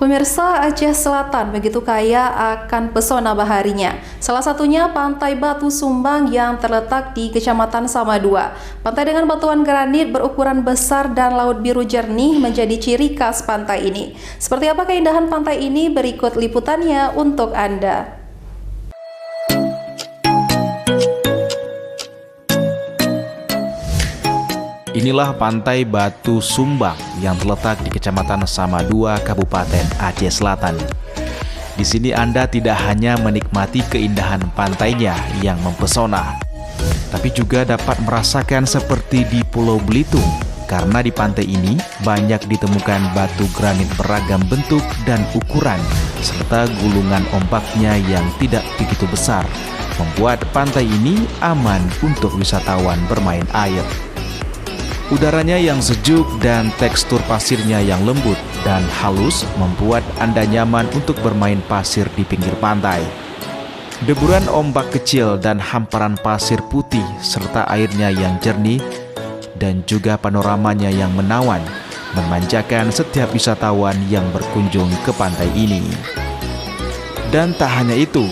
Pemirsa, Aceh Selatan begitu kaya akan pesona baharinya. Salah satunya Pantai Batu Sumbang yang terletak di Kecamatan Samadua. Pantai dengan batuan granit berukuran besar dan laut biru jernih menjadi ciri khas pantai ini. Seperti apa keindahan pantai ini? Berikut liputannya untuk Anda. Inilah Pantai Batu Sumbang yang terletak di Kecamatan Samadua, Kabupaten Aceh Selatan. Di sini Anda tidak hanya menikmati keindahan pantainya yang mempesona, tapi juga dapat merasakan seperti di Pulau Belitung, karena di pantai ini banyak ditemukan batu granit beragam bentuk dan ukuran, serta gulungan ombaknya yang tidak begitu besar, membuat pantai ini aman untuk wisatawan bermain air. Udaranya yang sejuk dan tekstur pasirnya yang lembut dan halus membuat Anda nyaman untuk bermain pasir di pinggir pantai. Deburan ombak kecil dan hamparan pasir putih serta airnya yang jernih dan juga panoramanya yang menawan memanjakan setiap wisatawan yang berkunjung ke pantai ini. Dan tak hanya itu,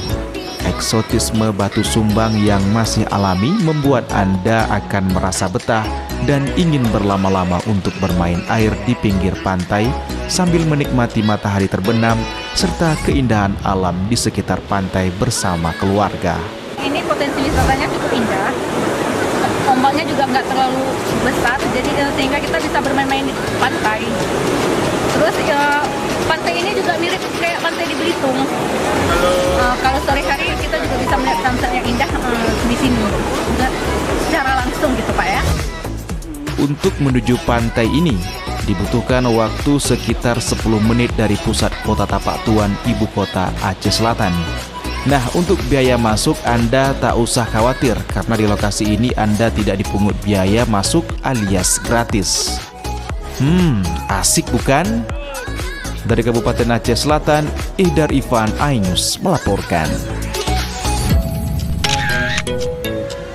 eksotisme Batu Sumbang yang masih alami membuat Anda akan merasa betah dan ingin berlama-lama untuk bermain air di pinggir pantai sambil menikmati matahari terbenam serta keindahan alam di sekitar pantai bersama keluarga. Ini potensi wisatanya cukup indah, ombaknya juga nggak terlalu besar, jadi sehingga kita bisa bermain-main di pantai. Terus pantai ini juga mirip kayak pantai di Belitung. Kalau sore hari kita juga bisa melihat sunset yang indah di sini, secara langsung gitu Pak ya. Untuk menuju pantai ini dibutuhkan waktu sekitar 10 menit dari pusat kota Tapak Tuan, ibu kota Aceh Selatan. Nah, untuk biaya masuk Anda tak usah khawatir karena di lokasi ini Anda tidak dipungut biaya masuk alias gratis. Asik bukan? Dari Kabupaten Aceh Selatan, Ihdar Ivan, iNews melaporkan.